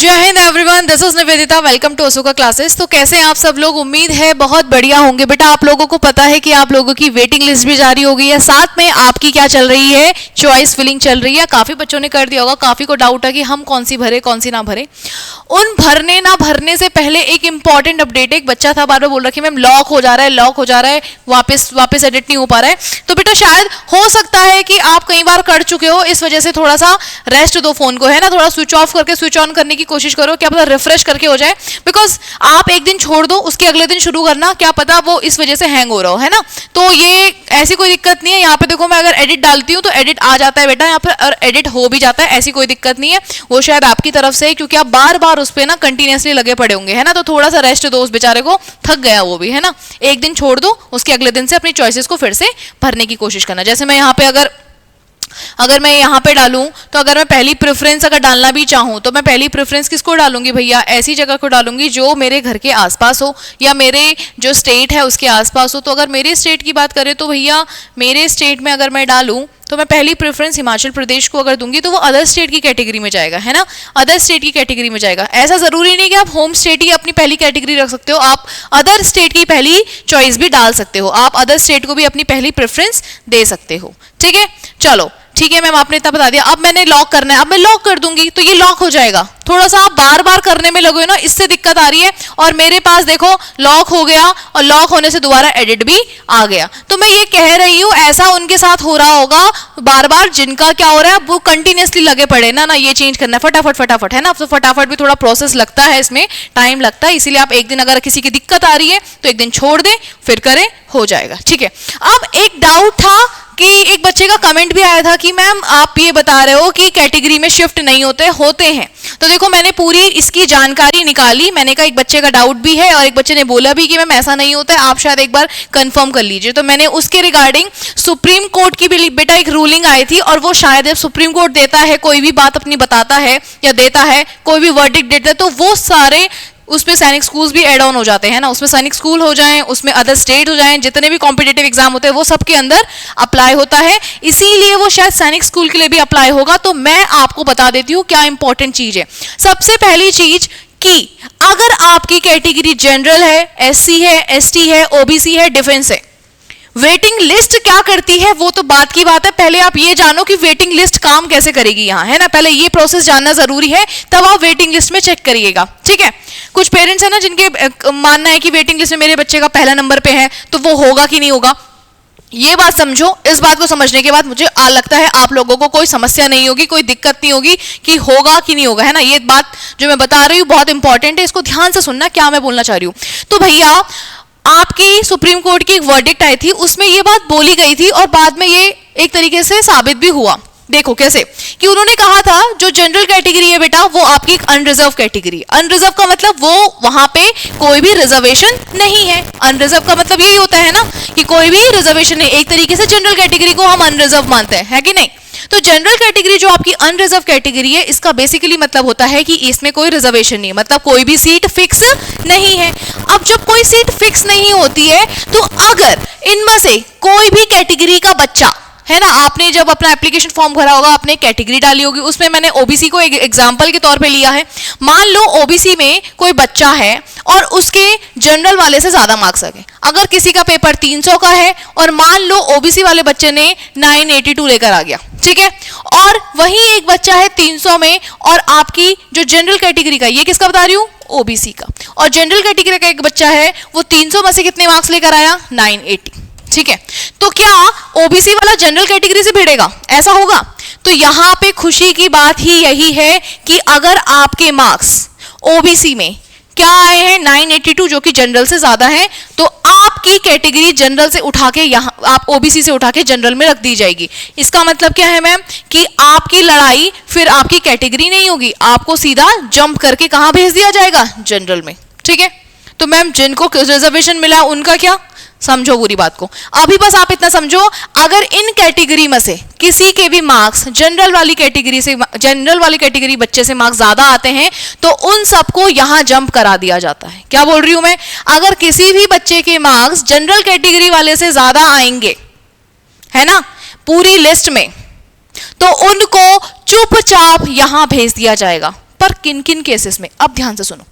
जय हिंद everyone, this is Nivedita. Welcome to Ashoka classes. तो कैसे हैं आप सब लोग? उम्मीद है बहुत बढ़िया होंगे। बेटा आप लोगों को पता है कि आप लोगों की वेटिंग लिस्ट भी जारी हो गई है, साथ में आपकी क्या चल रही है, चॉइस फिलिंग चल रही है। काफी बच्चों ने कर दिया होगा, काफी को डाउट है कि हम कौन सी भरे कौन सी ना भरे। उन भरने ना भरने से पहले एक इंपॉर्टेंट अपडेट। एक बच्चा था बार बार बोल रहा है मैम लॉक हो जा रहा है, लॉक हो जा रहा है, वापस एडिट नहीं हो पा रहा है। तो बेटा शायद हो सकता है कि आप कई बार कर चुके हो, इस वजह से थोड़ा सा रेस्ट दो फोन को, है ना। थोड़ा स्विच ऑफ करके स्विच ऑन करने की कोशिश करो, क्या पता रिफ्रेश करके हो जाए। बिकॉज आप एक दिन छोड़ दो, उसके अगले दिन शुरू करना, क्या पता वो इस वजह से हैंग हो रहा हो, है ना। तो ये ऐसी कोई दिक्कत नहीं है। यहाँ पे देखो मैं अगर एडिट डालती हूँ तो एडिट आ जाता है बेटा यहाँ पर, और एडिट हो भी जाता है, ऐसी कोई दिक्कत नहीं है। वो शायद आपकी तरफ से, क्योंकि आप बार बार उस पर ना कंटिन्यूसली लगे पड़े होंगे, है ना। तो थोड़ा सा रेस्ट दो उस बेचारे को, थक गया वो भी, है ना। एक दिन छोड़ दो, उसके अगले दिन से अपनी चॉइसेस को फिर से भरने की कोशिश करना। जैसे मैं यहाँ पे अगर मैं यहाँ पे डालूं, तो अगर मैं पहली प्रेफरेंस अगर डालना भी चाहूँ तो मैं पहली प्रेफरेंस किसको डालूंगी भैया? ऐसी जगह को डालूंगी जो मेरे घर के आसपास हो, या मेरे जो स्टेट है उसके आसपास हो। तो अगर मेरे स्टेट की बात करें तो भैया मेरे स्टेट में अगर मैं डालूं तो मैं पहली प्रेफरेंस हिमाचल प्रदेश को अगर दूंगी तो वो अदर स्टेट की कैटेगरी में जाएगा, है ना। अदर स्टेट की कैटेगरी में जाएगा। ऐसा जरूरी नहीं कि आप होम स्टेट ही अपनी पहली कैटेगरी रख सकते हो, आप अदर स्टेट की पहली चॉइस भी डाल सकते हो, आप अदर स्टेट को भी अपनी पहली प्रेफरेंस दे सकते हो। ठीक है, चलो ठीक है मैम, आपने इतना बता दिया। अब मैंने लॉक करना है, अब मैं लॉक कर दूंगी तो ये लॉक हो जाएगा। थोड़ा सा आप बार बार करने में लगे ना, इससे दिक्कत आ रही है। और मेरे पास देखो लॉक हो गया, और लॉक होने से दोबारा एडिट भी आ गया। तो मैं ये कह रही हूँ ऐसा उनके साथ हो रहा होगा बार बार, जिनका क्या हो रहा है वो कंटिन्यूसली लगे पड़े ना ये चेंज करना है फटाफट, है ना। तो फटाफट भी थोड़ा प्रोसेस लगता है, इसमें टाइम लगता है। इसीलिए आप एक दिन अगर किसी की दिक्कत आ रही है तो एक दिन छोड़ दें, फिर करें, हो जाएगा। ठीक है। अब एक डाउट था कि एक बच्चे का कमेंट भी आया था कि मैम आप ये बता रहे हो कि कैटेगरी में शिफ्ट नहीं होते हैं। तो देखो मैंने पूरी इसकी जानकारी निकाली। मैंने कहा एक बच्चे का डाउट भी है और एक बच्चे ने बोला भी कि मैम ऐसा नहीं होता है, आप शायद एक बार कंफर्म कर लीजिए। तो मैंने उसके रिगार्डिंग सुप्रीम कोर्ट की भी बेटा एक रूलिंग आई थी, और वो शायद जब सुप्रीम कोर्ट देता है, कोई भी बात अपनी बताता है या देता है, कोई भी वर्डिक्ट देता है, तो वो सारे उसमें सैनिक स्कूल्स भी एड ऑन हो जाते हैं ना। उसमें सैनिक स्कूल हो जाएं, उसमें अदर स्टेट हो जाएं, जितने भी कॉम्पिटिटिव एग्जाम होते हैं वो सबके अंदर अप्लाई होता है। इसीलिए वो शायद सैनिक स्कूल के लिए भी अप्लाई होगा। तो मैं आपको बता देती हूँ क्या इंपॉर्टेंट चीज है। सबसे पहली चीज कि अगर आपकी कैटेगरी जनरल है, एससी है, एसटी है, ओबीसी है, डिफेंस है, वेटिंग लिस्ट क्या करती है वो तो बात की बात है। पहले आप ये जानो कि वेटिंग लिस्ट काम कैसे करेगी यहाँ, है ना। पहले ये प्रोसेस जानना जरूरी है, तब आप वेटिंग लिस्ट में चेक करिएगा। ठीक है। कुछ पेरेंट्स है ना जिनके मानना है कि वेटिंग लिस्ट में मेरे बच्चे का पहला नंबर पे है तो वो होगा कि नहीं होगा। ये बात समझो। इस बात को समझने के बाद मुझे लगता है आप लोगों को कोई समस्या नहीं होगी, कोई दिक्कत नहीं होगी कि होगा कि नहीं होगा, है ना। ये बात जो मैं बता रही हूँ बहुत इंपॉर्टेंट है, इसको ध्यान से सुनना क्या मैं बोलना चाह रही हूँ। तो भैया आपकी सुप्रीम कोर्ट की एक वर्डिक्ट आई थी, उसमें ये बात बोली गई थी और बाद में ये एक तरीके से साबित भी हुआ। देखो कैसे कि उन्होंने कहा था जो जनरल कैटेगरी है बेटा वो आपकी एक अनरिजर्व कैटेगरी। अनरिजर्व का मतलब वो वहां पे कोई भी रिजर्वेशन नहीं है। अनरिजर्व का मतलब यही होता है ना कि कोई भी रिजर्वेशन नहीं। एक तरीके से जनरल कैटेगरी को हम अनरिजर्व मानते हैं, है कि नहीं। तो जनरल कैटेगरी जो आपकी अनरिजर्व कैटेगरी है, इसका बेसिकली मतलब होता है कि इसमें कोई रिजर्वेशन नहीं, मतलब कोई भी सीट फिक्स नहीं है। अब जब कोई सीट फिक्स नहीं होती है तो अगर इनमें से कोई भी कैटेगरी का बच्चा, है ना, आपने जब अपना एप्लीकेशन फॉर्म भरा होगा आपने कैटेगरी डाली होगी, उसमें मैंने ओबीसी को एक एग्जांपल के तौर पे लिया है। मान लो ओबीसी में कोई बच्चा है और उसके जनरल वाले से ज्यादा मार्क्स आ गए। अगर किसी का पेपर 300 का है और मान लो ओबीसी वाले बच्चे ने 982 लेकर आ गया, ठीक है, और वही एक बच्चा है 300 में और आपकी जो जनरल कैटेगरी का, ये किसका बता रही हूँ, ओबीसी का, और जनरल कैटेगरी का एक बच्चा है वो 300 में से कितने मार्क्स लेकर आया, 980। ठीक है। तो क्या ओबीसी वाला जनरल कैटेगरी से भिड़ेगा? ऐसा होगा? तो यहां पे खुशी की बात ही यही है कि अगर आपके मार्क्स ओबीसी में क्या आए हैं 982 जो कि जनरल से ज्यादा है, तो आपकी कैटेगरी जनरल से उठा के यहां आप ओबीसी से उठा के जनरल में रख दी जाएगी। इसका मतलब क्या है मैम कि आपकी लड़ाई फिर आपकी कैटेगरी नहीं होगी, आपको सीधा जंप करके कहां भेज दिया जाएगा, जनरल में। ठीक है। तो मैम जिनको रिजर्वेशन मिला उनका क्या, समझो पूरी बात को। अभी बस आप इतना समझो, अगर इन कैटेगरी में से किसी के भी मार्क्स जनरल वाली कैटेगरी बच्चे से मार्क्स ज्यादा आते हैं तो उन सबको यहां जंप करा दिया जाता है। क्या बोल रही हूं मैं? अगर किसी भी बच्चे के मार्क्स जनरल कैटेगरी वाले से ज्यादा आएंगे, है ना, पूरी लिस्ट में, तो उनको चुपचाप यहां भेज दिया जाएगा। पर किन किन केसेस में, अब ध्यान से सुनो।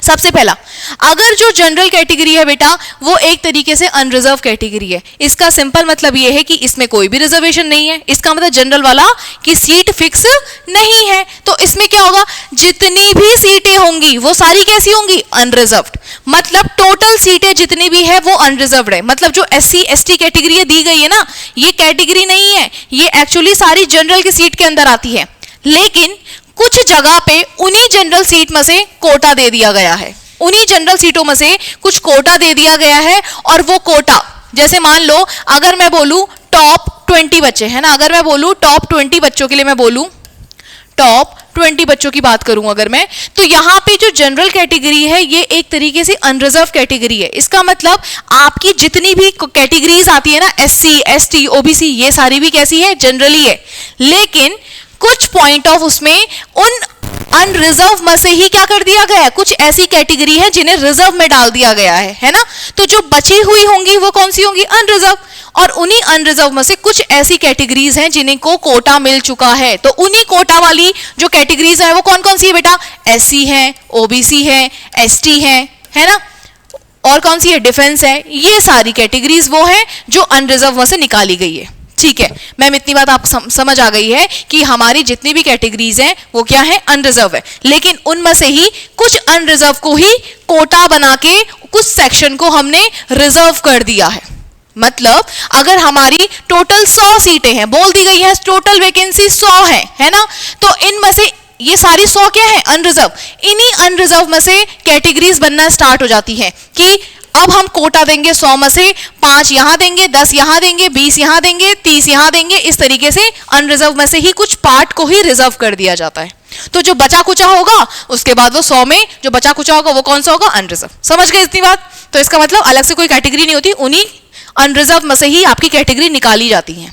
सबसे पहला, अगर जो जनरल कैटेगरी है बेटा वो एक तरीके से अनरिजर्व कैटेगरी है, इसका सिंपल मतलब ये है कि इसमें कोई भी रिजर्वेशन नहीं है, इसका मतलब जनरल वाला की सीट फिक्स नहीं है, तो इसमें क्या होगा, जितनी भी सीटें होंगी वो सारी कैसी होंगी, अनरिजर्व्ड। मतलब टोटल सीटें जितनी भी है वो अनरिजर्व्ड है। मतलब जो SC ST कैटेगरी दी गई है ना, ये कैटेगरी नहीं है, ये एक्चुअली सारी जनरल की सीट के अंदर आती है, लेकिन कुछ जगह पे उन्हीं जनरल सीट में से कोटा दे दिया गया है, उन्हीं जनरल सीटों में से कुछ कोटा दे दिया गया है। और वो कोटा, जैसे मान लो अगर मैं बोलूं टॉप 20 बच्चे हैं ना, अगर मैं बोलूं टॉप 20 बच्चों के लिए, मैं बोलूं टॉप 20 बच्चों की बात करूं अगर मैं, तो यहां पे जो जनरल कैटेगरी है ये एक तरीके से अनरिजर्व कैटेगरी है। इसका मतलब आपकी जितनी भी कैटेगरीज आती है ना, SC ST OBC, ये सारी भी कैसी है, जनरली है, लेकिन कुछ पॉइंट ऑफ उसमें उन अनरिजर्व में से ही क्या कर दिया गया है, कुछ ऐसी कैटेगरी है जिन्हें रिजर्व में डाल दिया गया है ना। तो जो बची हुई होंगी वो कौन सी होंगी, अनरिजर्व, और उन्हीं अनरिजर्व में से कुछ ऐसी कैटेगरीज हैं जिन्हें को कोटा मिल चुका है। तो उन्हीं कोटा वाली जो कैटेगरीज है वो कौन कौन सी है बेटा, SC है, OBC है, ST है ना, और कौन सी है, डिफेंस है। ये सारी कैटेगरीज वो है जो अनरिजर्व में से निकाली गई है। ठीक है मैम, इतनी बात आप समझ आ गई है कि हमारी जितनी भी कैटेगरीज हैं वो क्या है, अनरिजर्व है, लेकिन उनमें से ही कुछ अनरिजर्व को ही कोटा बना के कुछ सेक्शन को हमने रिजर्व कर दिया है। मतलब अगर हमारी टोटल 100 सीटें हैं, बोल दी गई है टोटल वैकेंसी 100 है ना, तो इनमें से ये सारी 100 क्या है, अनरिजर्व। इन्हीं अनरिजर्व में से कैटेगरीज बनना स्टार्ट हो जाती है कि अब हम कोटा देंगे 100 में से 5 यहां देंगे, 10 यहां देंगे, 20 यहां देंगे, 30 यहां देंगे। इस तरीके से अनरिजर्व में से ही कुछ पार्ट को ही रिजर्व कर दिया जाता है। तो जो बचा कुचा होगा उसके बाद वो 100 में जो बचा कुचा होगा वो कौन सा होगा, अनरिजर्व। समझ गए इतनी बात? तो इसका मतलब अलग से कोई कैटेगरी नहीं होती, उन्हीं अनरिजर्व में से ही आपकी कैटेगरी निकाली जाती है।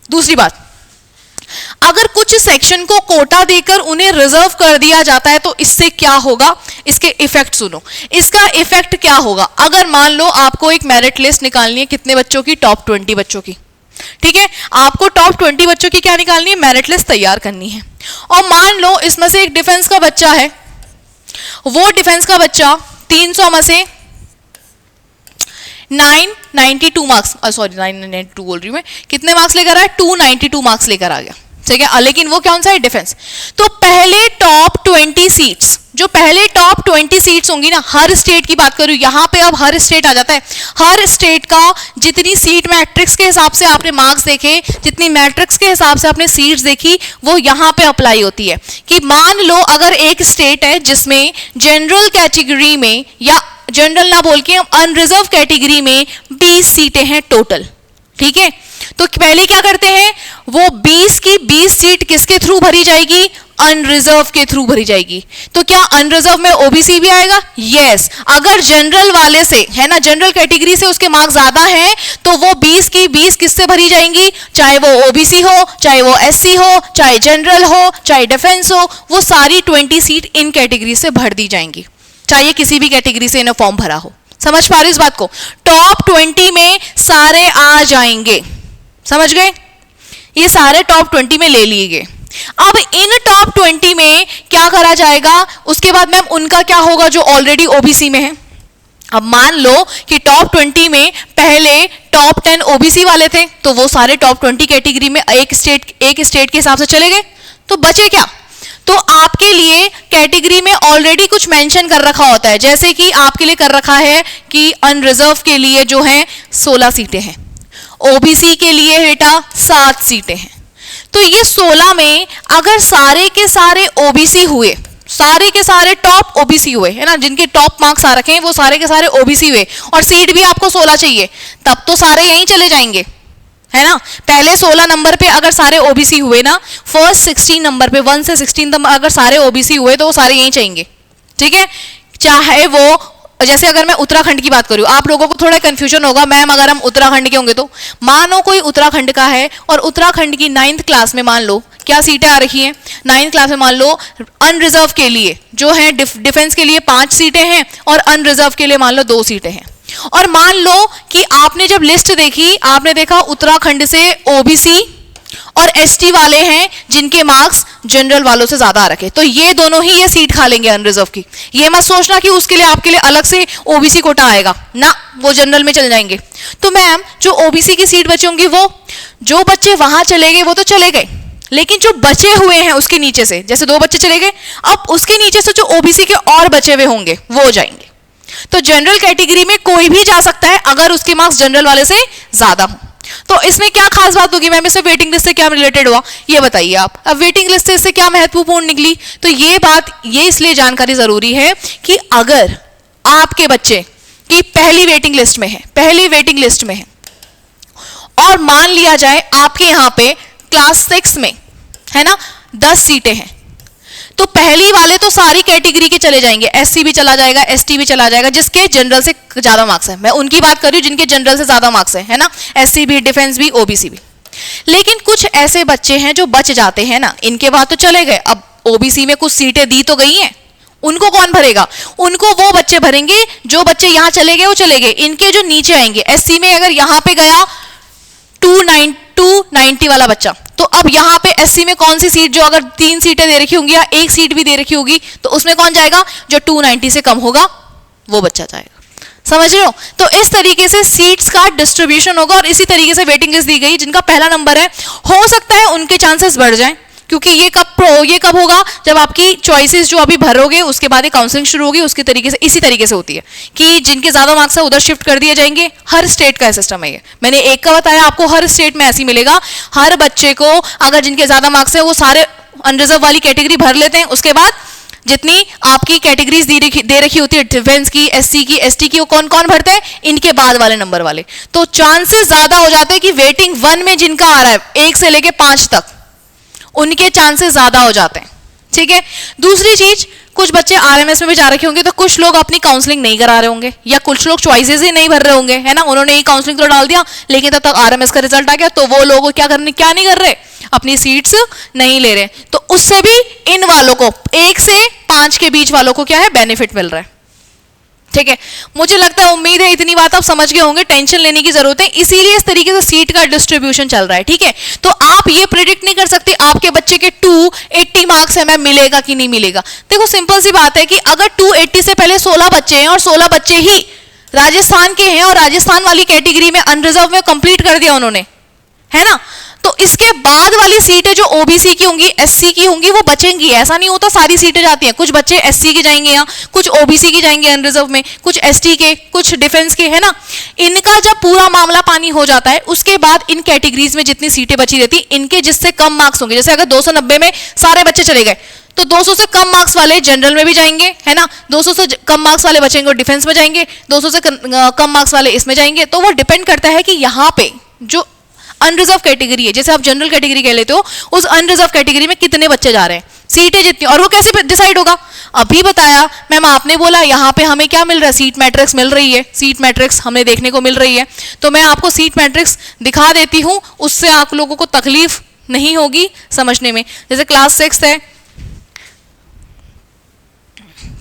दूसरी बात, अगर कुछ सेक्शन को कोटा देकर उन्हें रिजर्व कर दिया जाता है तो इससे क्या होगा, इसके इफेक्ट सुनो। इसका इफेक्ट क्या होगा, अगर मान लो आपको एक मेरिट लिस्ट निकालनी है, कितने बच्चों की, टॉप 20 बच्चों की। ठीक है, आपको टॉप 20 बच्चों की क्या निकालनी है, मेरिट लिस्ट तैयार करनी है। और मान लो इसमें से एक डिफेंस का बच्चा है, वो डिफेंस का बच्चा 300 में से 992 मार्क्स, सॉरी 992 बोल रही हूं मैं, कितने मार्क्स लेकर आया, 292 मार्क्स लेकर आ गया। ठीक है, लेकिन वो कौन सा है, डिफेंस। तो पहले टॉप 20 सीट्स, जो पहले टॉप 20 सीट्स होंगी ना, हर स्टेट की बात करूं, यहां पे अब हर स्टेट आ जाता है। हर स्टेट का जितनी सीट मैट्रिक्स के हिसाब से आपने मार्क्स देखे, जितनी मैट्रिक्स के हिसाब से आपने सीट्स देखी, वो यहां पे अप्लाई होती है। कि मान लो अगर एक स्टेट है जिसमें जनरल कैटेगरी में, या जनरल ना बोल के हम अनरिजर्व कैटेगरी में 20 सीटें हैं टोटल। ठीक है, तो पहले क्या करते हैं, वो 20 की 20 सीट किसके थ्रू भरी जाएगी, अनरिजर्व के थ्रू भरी जाएगी। तो क्या अनरिजर्व में ओबीसी भी आएगा, यस। अगर जनरल वाले से है ना, जनरल कैटेगरी से उसके मार्क्स ज्यादा हैं, तो वो 20 की 20 किससे भरी जाएंगी, चाहे वो ओबीसी हो, चाहे वो एससी हो, चाहे जनरल हो, चाहे डिफेंस हो, वो सारी 20 सीट इन कैटेगरी से भर दी जाएंगी, चाहे किसी भी कैटेगरी से इन्हें फॉर्म भरा हो। समझ पा रही इस बात को? टॉप 20 में सारे आ जाएंगे, समझ गए? ये सारे टॉप 20 में ले लिए गए। अब इन टॉप 20 में क्या करा जाएगा, उसके बाद मैम उनका क्या होगा जो ऑलरेडी ओबीसी में है। अब मान लो कि टॉप 20 में पहले टॉप 10 ओबीसी वाले थे, तो वो सारे टॉप 20 कैटेगरी में एक स्टेट के हिसाब से चले गए, तो बचे क्या, तो आपके लिए कैटेगरी में ऑलरेडी कुछ मेंशन कर रखा होता है। जैसे कि आपके लिए कर रखा है कि अनरिजर्व के लिए जो है 16 सीटें हैं, ओबीसी के लिए बेटा 7 सीटें हैं। तो ये 16 में अगर सारे के सारे ओबीसी हुए, सारे के सारे टॉप ओबीसी हुए, है ना, जिनके टॉप मार्क्स आ रखे हैं वो सारे के सारे ओबीसी हुए, और सीट भी आपको 16 चाहिए, तब तो सारे यहीं चले जाएंगे, है ना। पहले 16 नंबर पे अगर सारे ओबीसी हुए ना, फर्स्ट 16 नंबर पे 1 से 16 तक अगर सारे ओबीसी हुए तो वो सारे यहीं चाहिए। ठीक है, चाहे वो, जैसे अगर मैं उत्तराखंड की बात करूं, आप लोगों को थोड़ा कंफ्यूजन होगा, मैम अगर हम उत्तराखंड के होंगे तो, मानो कोई उत्तराखंड का है और उत्तराखंड की 9th क्लास में मान लो क्या सीटें आ रखी हैं, 9th क्लास में मान लो अनरिजर्व के लिए जो है डिफेंस के लिए 5 सीटें हैं और अनरिजर्व के लिए मान लो 2 सीटें हैं। और मान लो कि आपने जब लिस्ट देखी, आपने देखा उत्तराखंड से ओबीसी और एसटी वाले हैं जिनके मार्क्स जनरल वालों से ज्यादा आ रखे, तो ये दोनों ही ये सीट खा लेंगे अनरिजर्व की। ये मत सोचना कि उसके लिए आपके लिए अलग से ओबीसी कोटा आएगा ना, वो जनरल में चले जाएंगे। तो मैम जो ओबीसी की सीट बची होंगी, वो जो बच्चे वहां चले गए वो तो चले गए, लेकिन जो बचे हुए हैं उसके नीचे से, जैसे 2 बच्चे चले गए, अब उसके नीचे से जो ओबीसी के और बचे हुए होंगे वो हो जाएंगे। तो जनरल कैटेगरी में कोई भी जा सकता है अगर उसके मार्क्स जनरल वाले से ज्यादा हो। तो इसमें क्या खास बात होगी मैम, इसमें वेटिंग लिस्ट से क्या रिलेटेड हुआ ये बताइए आप। अब वेटिंग लिस्ट से इससे क्या महत्वपूर्ण निकली, तो ये बात ये इसलिए जानकारी जरूरी है कि अगर आपके बच्चे की पहली वेटिंग लिस्ट में है, पहली वेटिंग लिस्ट में है, और मान लिया जाए आपके यहां पे क्लास 6 में है ना 10 सीटें हैं, तो पहली वाले तो सारी कैटेगरी के चले जाएंगे, एससी भी चला जाएगा, एसटी भी चला जाएगा, जिसके जनरल से ज्यादा मार्क्स है। मैं उनकी बात कर रही हूं जिनके जनरल से ज्यादा मार्क्स है ना, एससी भी, डिफेंस भी, ओबीसी भी। लेकिन कुछ ऐसे बच्चे हैं जो बच जाते हैं ना, इनके बाद तो चले गए, अब ओबीसी में कुछ सीटें दी तो गई हैं, उनको कौन भरेगा? उनको वो बच्चे भरेंगे जो बच्चे यहां चले गए वो चले गए, इनके जो नीचे आएंगे। एससी में अगर यहां पे गया 290 वाला बच्चा, तो अब यहां पे एससी में कौन सी सीट, जो अगर 3 सीटें दे रखी होंगी या 1 सीट भी दे रखी होगी, तो उसमें कौन जाएगा? जो 290 से कम होगा वो बच्चा जाएगा। समझ रहे हो? तो इस तरीके से सीट्स का डिस्ट्रीब्यूशन होगा, और इसी तरीके से वेटिंग लिस्ट दी गई। जिनका पहला नंबर है, हो सकता है उनके चांसेस बढ़ जाएं, क्योंकि ये कब होगा? जब आपकी चॉइसेस जो अभी भरोगे उसके बाद काउंसलिंग शुरू होगी, उसके तरीके से इसी तरीके से होती है कि जिनके ज्यादा मार्क्स है उधर शिफ्ट कर दिए जाएंगे। हर स्टेट का सिस्टम है ये, मैंने एक का बताया, आपको हर स्टेट में ऐसे ही मिलेगा। हर बच्चे को अगर जिनके ज्यादा मार्क्स है वो सारे अनरिजर्व वाली कैटेगरी भर लेते हैं, उसके बाद जितनी आपकी कैटेगरीज दे रखी होती है, डिफेंस की, एससी की, एसटी की, वो कौन कौन भरते हैं? इनके बाद वाले नंबर वाले। तो चांसेस ज्यादा हो जाते हैं कि वेटिंग 1 में जिनका आ रहा है 1 से लेके 5 तक, उनके चांसेस ज्यादा हो जाते हैं। ठीक है। दूसरी चीज, कुछ बच्चे आरएमएस में भी जा रखे होंगे, तो कुछ लोग अपनी काउंसलिंग नहीं करा रहे होंगे, या कुछ लोग चॉइसेस ही नहीं भर रहे होंगे, है ना, उन्होंने ही काउंसलिंग तो डाल दिया, लेकिन तब तक आरएमएस का रिजल्ट आ गया, तो वो लोग क्या नहीं कर रहे, अपनी सीट्स नहीं ले रहे। तो उससे भी इन वालों को 1 से 5 के बीच वालों को क्या है, बेनिफिट मिल रहा है। ठीक है, मुझे लगता है, उम्मीद है इतनी बात आप समझ गए होंगे, टेंशन लेने की जरूरत है, इसीलिए इस तरीके से सीट का डिस्ट्रीब्यूशन चल रहा है। ठीक है, तो आप ये प्रिडिक्ट नहीं कर सकते आपके बच्चे के 280 मार्क्स है, मैं मिलेगा कि नहीं मिलेगा। देखो सिंपल सी बात है कि अगर 280 से पहले 16 बच्चे हैं और 16 बच्चे ही राजस्थान के हैं, और राजस्थान वाली कैटेगरी में अनरिजर्व में कंप्लीट कर दिया उन्होंने, है ना, तो इसके बाद वाली सीटें जो ओबीसी की होंगी, एससी की होंगी, वो बचेंगी। ऐसा नहीं होता सारी सीटें जाती हैं, कुछ बच्चे एससी के जाएंगे, यहाँ कुछ ओबीसी की जाएंगे अनरिजर्व में, कुछ एसटी के, कुछ डिफेंस के, है ना। इनका जब पूरा मामला पानी हो जाता है, उसके बाद इन कैटेगरीज में जितनी सीटें बची रहती, इनके जिससे कम मार्क्स होंगे, जैसे अगर 290 में सारे बच्चे चले गए, तो 200 से कम मार्क्स वाले जनरल में भी जाएंगे, है ना, 200 से कम मार्क्स वाले बचेंगे और डिफेंस में जाएंगे, 200 से कम मार्क्स वाले इसमें जाएंगे। तो वो डिपेंड करता है कि यहाँ पे जो अनरिजर्व कैटेगरी है, जैसे आप जनरल कैटेगरी कह लेते हो, उस अनरिजर्व कैटेगरी में कितने बच्चे जा रहे हैं, सीटें जितनी, और वो कैसे डिसाइड होगा? अभी बताया मैम, आपने बोला यहाँ पे हमें क्या मिल रहा है, सीट मैट्रिक्स मिल रही है, सीट मैट्रिक्स हमें देखने को मिल रही है। तो मैं आपको सीट मैट्रिक्स दिखा देती हूँ, उससे आप लोगों को तकलीफ नहीं होगी समझने में। जैसे क्लास 6 है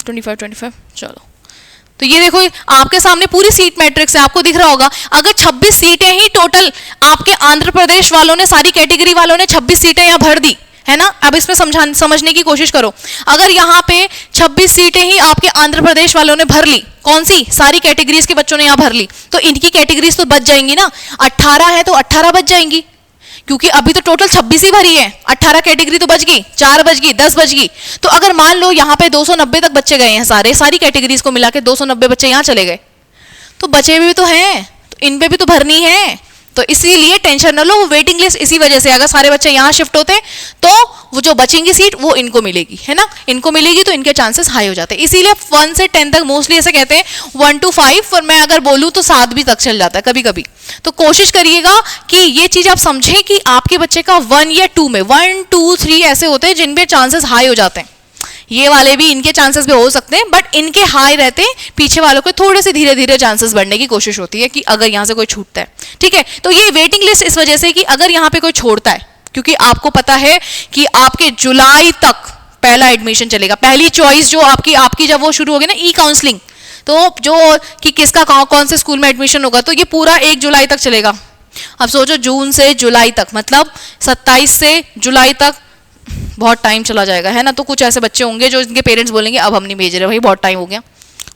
25 चलो, तो ये देखो आपके सामने पूरी सीट मैट्रिक्स है, आपको दिख रहा होगा। अगर 26 सीटें ही टोटल आपके आंध्र प्रदेश वालों ने, सारी कैटेगरी वालों ने 26 सीटें यहाँ भर दी, है ना, अब इसमें समझने की कोशिश करो। अगर यहाँ पे 26 सीटें ही आपके आंध्र प्रदेश वालों ने भर ली, कौन सी, सारी कैटेगरीज के बच्चों ने यहाँ भर ली, तो इनकी कैटेगरीज तो बच जाएंगी ना। 18 है तो 18 बच जाएंगी, क्योंकि अभी तो टोटल 26 ही भरी है, 18 कैटेगरी तो बच गई, 4 बच गई, 10 बच गई। तो अगर मान लो यहाँ पे 290 तक बच्चे गए हैं, सारी कैटेगरीज को मिला के 290 बच्चे यहाँ चले गए, तो बचे भी तो हैं, तो इन पे भी तो भरनी है। तो इसीलिए टेंशन न लो, वो वेटिंग लिस्ट इसी वजह से, अगर सारे बच्चे यहाँ शिफ्ट होते तो वो जो बचेंगी सीट वो इनको मिलेगी, है ना, इनको मिलेगी, तो इनके चांसेस हाई हो जाते हैं। इसीलिए 1 से 10 तक मोस्टली ऐसे कहते हैं, 1 to 5, और मैं अगर बोलूँ तो 7 भी तक चल जाता है कभी कभी। तो कोशिश करिएगा कि ये चीज आप समझें कि आपके बच्चे का 1 या 2 में 1, 2, 3 ऐसे होते हैं जिनमें चांसेस हाई हो जाते हैं। ये वाले भी, इनके चांसेस भी हो सकते हैं, बट इनके हाई रहते हैं, पीछे वालों के थोड़े से धीरे धीरे चांसेस बढ़ने की कोशिश होती है कि अगर यहाँ से कोई छूटता है। ठीक है, तो ये वेटिंग लिस्ट इस वजह से कि अगर यहाँ पे कोई छोड़ता है, क्योंकि आपको पता है कि आपके जुलाई तक पहला एडमिशन चलेगा, पहली चॉइस जो आपकी जब वो शुरू होगी ना, ई काउंसलिंग, तो जो कि किसका कौन से स्कूल में एडमिशन होगा, तो ये पूरा 1 जुलाई तक चलेगा। अब सोचो, जून से जुलाई तक, मतलब 27 से जुलाई तक बहुत टाइम चला जाएगा, है ना। तो कुछ ऐसे बच्चे होंगे जो इनके पेरेंट्स बोलेंगे अब हम नहीं भेज रहे भाई, बहुत टाइम हो गया।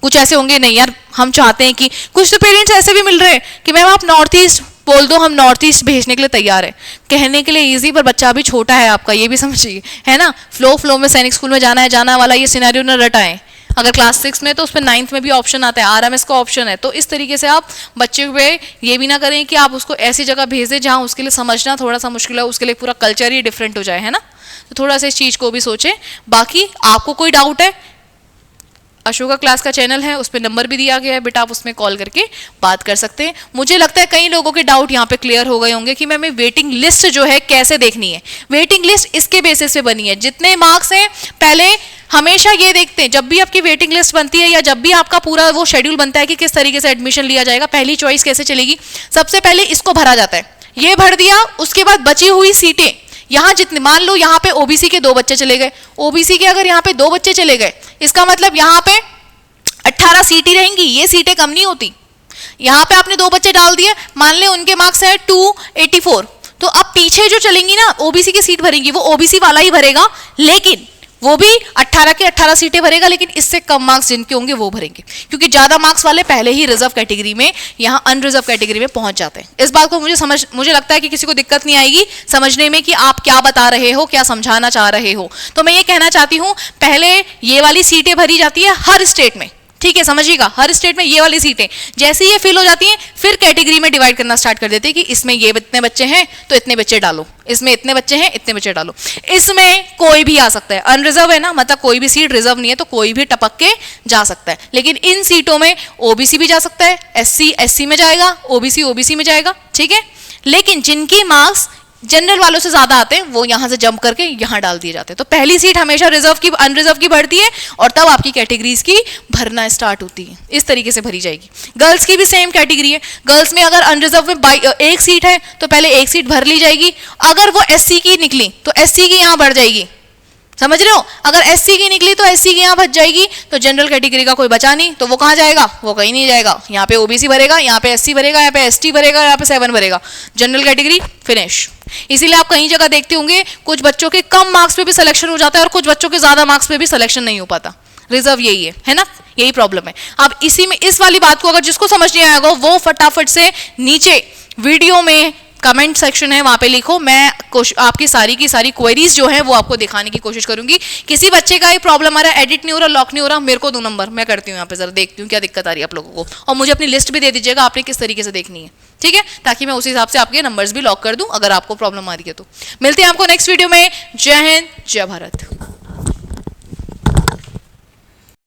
कुछ ऐसे होंगे नहीं यार हम चाहते हैं कि, कुछ तो पेरेंट्स ऐसे भी मिल रहे हैं कि मैम आप नॉर्थ ईस्ट बोल दो, हम नॉर्थ ईस्ट भेजने के लिए तैयार है। कहने के लिए इजी, पर बच्चा अभी छोटा है आपका, ये भी समझिए, है ना। फ्लो में सैनिक स्कूल में जाना है, जाना वाला ये सिनेरियो न रटाएं। अगर क्लास 6 में तो उस पर 9th में भी ऑप्शन आता है, RMS का ऑप्शन है। तो इस तरीके से आप बच्चे पे ये भी ना करें कि आप उसको ऐसी जगह भेज दें जहाँ उसके लिए समझना थोड़ा सा मुश्किल है, उसके लिए पूरा कल्चर ही डिफरेंट हो जाए, है ना। तो थोड़ा सा इस चीज़ को भी सोचें। बाकी आपको कोई डाउट है, अशोका क्लास का चैनल है, उस पर नंबर भी दिया गया है, बेटा आप उसमें कॉल करके बात कर सकते हैं। मुझे लगता है कई लोगों के डाउट यहाँ पे क्लियर हो गए होंगे कि मैम वेटिंग लिस्ट जो है कैसे देखनी है। वेटिंग लिस्ट इसके बेसिस पे बनी है, जितने मार्क्स हैं पहले हमेशा ये देखते हैं, जब भी आपकी वेटिंग लिस्ट बनती है या जब भी आपका पूरा वो शेड्यूल बनता है कि किस तरीके से एडमिशन लिया जाएगा, पहली चॉइस कैसे चलेगी। सबसे पहले इसको भरा जाता है, ये भर दिया, उसके बाद बची हुई सीटें, यहाँ जितने, मान लो यहाँ पे ओबीसी के 2 बच्चे चले गए, ओबीसी के अगर यहाँ पे 2 बच्चे चले गए, इसका मतलब यहाँ पे 18 सीटें रहेंगी, ये सीटें कम नहीं होती। यहाँ पे आपने 2 बच्चे डाल दिए, मान ले उनके मार्क्स है 284, तो अब पीछे जो चलेंगी ना ओबीसी की सीट भरेंगी, वो ओबीसी वाला ही भरेगा, लेकिन वो भी 18 के 18 सीटें भरेगा, लेकिन इससे कम मार्क्स जिनके होंगे वो भरेंगे, क्योंकि ज्यादा मार्क्स वाले पहले ही रिजर्व कैटेगरी में, यहाँ अनरिजर्व कैटेगरी में पहुंच जाते हैं। इस बात को मुझे लगता है कि किसी को दिक्कत नहीं आएगी समझने में कि आप क्या बता रहे हो, क्या समझाना चाह रहे हो। तो मैं ये कहना चाहती हूँ, पहले ये वाली सीटें भरी जाती है हर स्टेट में, ठीक है, समझिएगा, हर स्टेट में ये वाली सीटें जैसे ये फिल हो जाती हैं, फिर कैटेगरी में डिवाइड करना स्टार्ट कर देते हैं कि इसमें ये इतने बच्चे हैं तो इतने बच्चे डालो, इसमें इतने बच्चे हैं इतने बच्चे डालो। इसमें कोई भी आ सकता है, अनरिजर्व है ना, मतलब कोई भी सीट रिजर्व नहीं है, तो कोई भी टपक के जा सकता है। लेकिन इन सीटों में ओबीसी भी जा सकता है, SC में जाएगा, ओबीसी में जाएगा, ठीक है। लेकिन जिनकी मार्क्स जनरल वालों से ज्यादा आते हैं वो यहां से जंप करके यहां डाल दिए जाते हैं। तो पहली सीट हमेशा रिजर्व की, अनरिजर्व की भरती है, और तब आपकी कैटेगरीज की भरना स्टार्ट होती है, इस तरीके से भरी जाएगी। गर्ल्स की भी सेम कैटेगरी है, गर्ल्स में अगर अनरिजर्व में 1 सीट है तो पहले 1 सीट भर ली जाएगी, अगर वो SC की निकली तो SC की यहां बढ़ जाएगी, समझ रहे हो। अगर SC की निकली तो SC की यहाँ बच जाएगी, तो जनरल कैटेगरी का कोई बचा नहीं, तो वो कहाँ जाएगा, वो कहीं नहीं जाएगा। यहाँ पे OBC भरेगा, यहाँ पे SC भरेगा, यहाँ पे ST भरेगा, यहाँ पे 7 भरेगा, जनरल कैटेगरी फिनिश। इसीलिए आप कहीं जगह देखते होंगे कुछ बच्चों के कम मार्क्स पे भी सिलेक्शन हो जाता है और कुछ बच्चों के ज्यादा मार्क्स पे भी सिलेक्शन नहीं हो पाता। रिजर्व यही है ना, यही प्रॉब्लम है। अब इसी में इस वाली बात को अगर जिसको समझ नहीं आएगा वो फटाफट से नीचे वीडियो में कमेंट सेक्शन है, वहां पे लिखो, मैं आपकी सारी की सारी क्वेरीज जो है वो आपको दिखाने की कोशिश करूंगी। किसी बच्चे का ये प्रॉब्लम आ रहा है, एडिट नहीं हो रहा, लॉक नहीं हो रहा, मेरे को 2 नंबर, मैं करती हूँ यहाँ पे, जरा देखती हूँ क्या दिक्कत आ रही है आप लोगों को, और मुझे अपनी लिस्ट भी दे दीजिएगा आपने किस तरीके से देखनी है, ठीक है, ताकि मैं उसी हिसाब से आपके नंबर्स भी लॉक कर दूं अगर आपको प्रॉब्लम आ रही है तो। मिलते हैं आपको नेक्स्ट वीडियो में। जय हिंद, जय भारत।